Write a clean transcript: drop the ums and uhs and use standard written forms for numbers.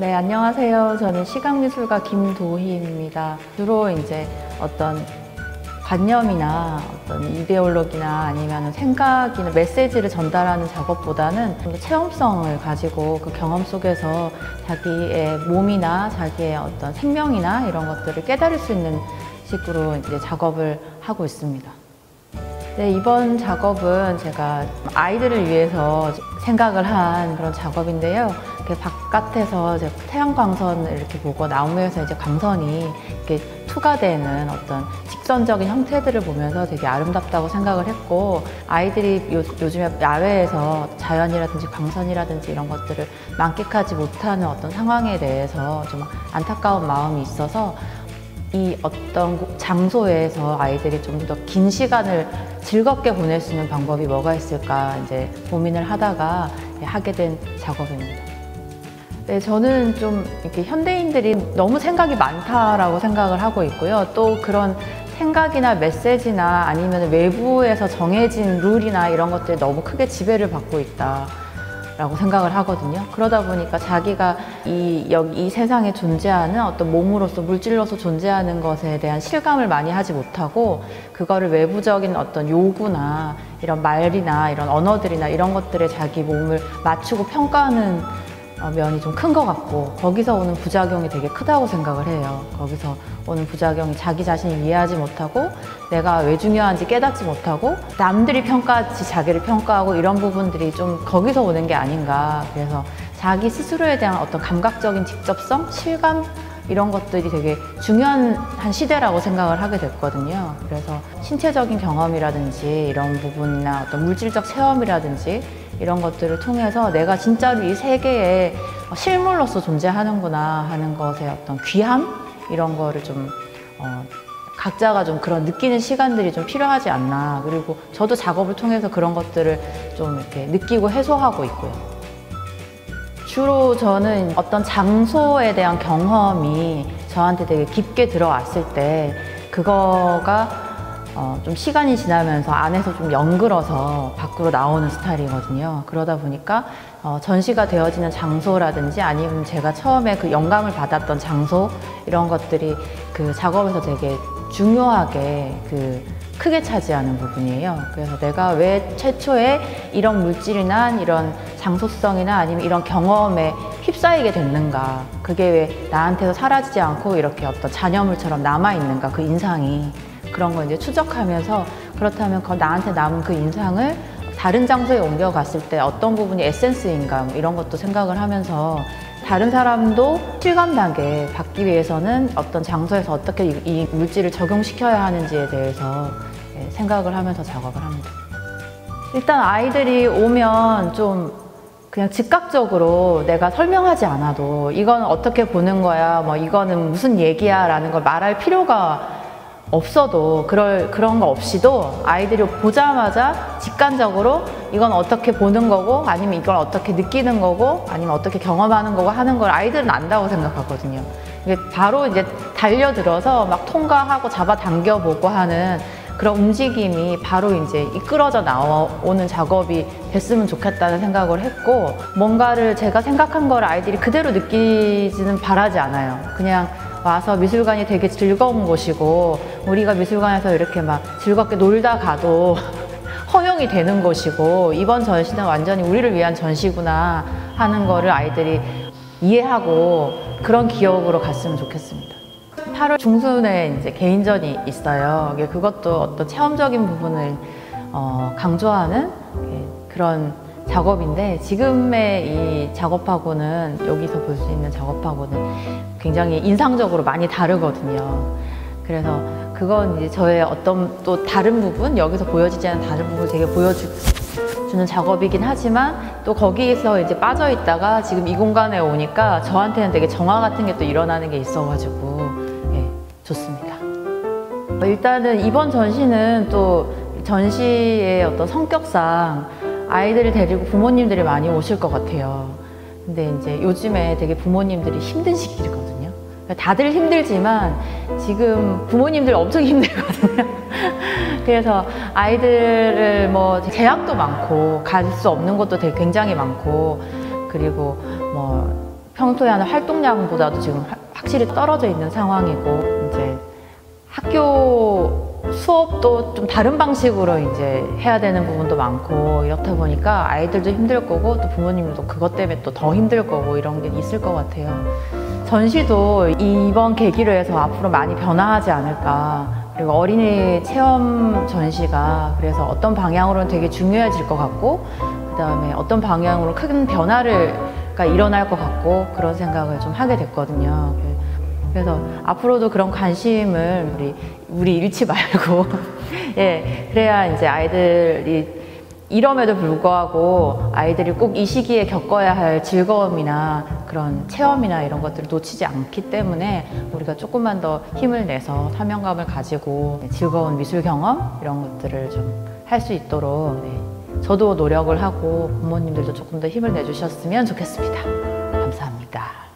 네, 안녕하세요. 저는 시각미술가 김도희입니다. 주로 이제 어떤 관념이나 어떤 이데올로기나 아니면 생각이나 메시지를 전달하는 작업보다는 좀 더 체험성을 가지고 그 경험 속에서 자기의 몸이나 자기의 어떤 생명이나 이런 것들을 깨달을 수 있는 식으로 이제 작업을 하고 있습니다. 네, 이번 작업은 제가 아이들을 위해서 생각을 한 그런 작업인데요. 이렇게 바깥에서 이제 태양광선을 이렇게 보고 나무에서 이제 광선이 이렇게 투과되는 어떤 직선적인 형태들을 보면서 되게 아름답다고 생각을 했고, 아이들이 요즘에 야외에서 자연이라든지 광선이라든지 이런 것들을 만끽하지 못하는 어떤 상황에 대해서 좀 안타까운 마음이 있어서 이 어떤 장소에서 아이들이 좀 더 긴 시간을 즐겁게 보낼 수 있는 방법이 뭐가 있을까 이제 고민을 하다가 하게 된 작업입니다. 네, 저는 좀 이렇게 현대인들이 너무 생각이 많다라고 생각을 하고 있고요. 또 그런 생각이나 메시지나 아니면 외부에서 정해진 룰이나 이런 것들이 너무 크게 지배를 받고 있다 라고 생각을 하거든요. 그러다 보니까 자기가 이 세상에 존재하는 어떤 몸으로서 물질로서 존재하는 것에 대한 실감을 많이 하지 못하고, 그거를 외부적인 어떤 요구나 이런 말이나 이런 언어들이나 이런 것들에 자기 몸을 맞추고 평가하는 면이 좀 큰 것 같고, 거기서 오는 부작용이 되게 크다고 생각을 해요. 거기서 오는 부작용이 자기 자신이 이해하지 못하고 내가 왜 중요한지 깨닫지 못하고 남들이 평가하듯이 자기를 평가하고, 이런 부분들이 좀 거기서 오는 게 아닌가. 그래서 자기 스스로에 대한 어떤 감각적인 직접성, 실감 이런 것들이 되게 중요한 시대라고 생각을 하게 됐거든요. 그래서 신체적인 경험이라든지 이런 부분이나 어떤 물질적 체험이라든지 이런 것들을 통해서 내가 진짜로 이 세계에 실물로서 존재하는구나 하는 것의 어떤 귀함? 이런 거를 좀 각자가 좀 그런 느끼는 시간들이 좀 필요하지 않나. 그리고 저도 작업을 통해서 그런 것들을 좀 이렇게 느끼고 해소하고 있고요. 주로 저는 어떤 장소에 대한 경험이 저한테 되게 깊게 들어왔을 때 그거가 좀 시간이 지나면서 안에서 좀 연그러서 밖으로 나오는 스타일이거든요. 그러다 보니까 전시가 되어지는 장소라든지 아니면 제가 처음에 그 영감을 받았던 장소, 이런 것들이 그 작업에서 되게 중요하게 크게 차지하는 부분이에요. 그래서 내가 왜 최초에 이런 물질이나 이런 장소성이나 아니면 이런 경험에 휩싸이게 됐는가, 그게 왜 나한테서 사라지지 않고 이렇게 어떤 잔여물처럼 남아있는가, 그 인상이. 그런 걸 이제 추적하면서, 그렇다면 나한테 남은 그 인상을 다른 장소에 옮겨갔을 때 어떤 부분이 에센스인가, 뭐 이런 것도 생각을 하면서 다른 사람도 실감나게 받기 위해서는 어떤 장소에서 어떻게 이 물질을 적용시켜야 하는지에 대해서 생각을 하면서 작업을 합니다. 일단 아이들이 오면 좀 그냥 즉각적으로 내가 설명하지 않아도 이건 어떻게 보는 거야, 뭐 이거는 무슨 얘기야 라는 걸 말할 필요가 없어도, 그런 거 없이도 아이들이 보자마자 직관적으로 이건 어떻게 보는 거고 아니면 이걸 어떻게 느끼는 거고 아니면 어떻게 경험하는 거고 하는 걸 아이들은 안다고 생각하거든요. 이게 바로 이제 달려들어서 막 통과하고 잡아당겨보고 하는 그런 움직임이 바로 이제 이끌어져 나오는 작업이 됐으면 좋겠다는 생각을 했고, 뭔가를 제가 생각한 걸 아이들이 그대로 느끼지는 바라지 않아요. 그냥 와서 미술관이 되게 즐거운 곳이고 우리가 미술관에서 이렇게 막 즐겁게 놀다 가도 허용이 되는 곳이고 이번 전시는 완전히 우리를 위한 전시구나 하는 거를 아이들이 이해하고 그런 기억으로 갔으면 좋겠습니다. 8월 중순에 이제 개인전이 있어요. 그것도 어떤 체험적인 부분을 강조하는 그런 작업인데, 지금의 이 작업하고는, 여기서 볼 수 있는 작업하고는 굉장히 인상적으로 많이 다르거든요. 그래서 그건 이제 저의 어떤 또 다른 부분, 여기서 보여지지 않은 다른 부분을 되게 보여주는 작업이긴 하지만, 또 거기에서 이제 빠져 있다가 지금 이 공간에 오니까 저한테는 되게 정화 같은 게 또 일어나는 게 있어가지고 좋습니다. 일단은 이번 전시는 또 전시의 어떤 성격상 아이들을 데리고 부모님들이 많이 오실 것 같아요. 근데 이제 요즘에 되게 부모님들이 힘든 시기거든요. 다들 힘들지만 지금 부모님들 엄청 힘들거든요. 그래서 아이들을 뭐 제약도 많고 갈 수 없는 곳도 되게 굉장히 많고, 그리고 뭐 평소에 하는 활동량보다도 지금 확실히 떨어져 있는 상황이고, 이제 학교 수업도 좀 다른 방식으로 이제 해야 되는 부분도 많고, 이렇다 보니까 아이들도 힘들 거고 또 부모님도 그것 때문에 또 더 힘들 거고 이런 게 있을 것 같아요. 전시도 이번 계기로 해서 앞으로 많이 변화하지 않을까. 그리고 어린이 체험 전시가 그래서 어떤 방향으로는 되게 중요해질 것 같고, 그 다음에 어떤 방향으로 큰 변화가 일어날 것 같고, 그런 생각을 좀 하게 됐거든요. 그래서 앞으로도 그런 관심을 우리 잃지 말고 예, 그래야 이제 아이들이 이럼에도 불구하고 아이들이 꼭 이 시기에 겪어야 할 즐거움이나 그런 체험이나 이런 것들을 놓치지 않기 때문에 우리가 조금만 더 힘을 내서 사명감을 가지고 즐거운 미술 경험 이런 것들을 좀 할 수 있도록 저도 노력을 하고 부모님들도 조금 더 힘을 내주셨으면 좋겠습니다. 감사합니다.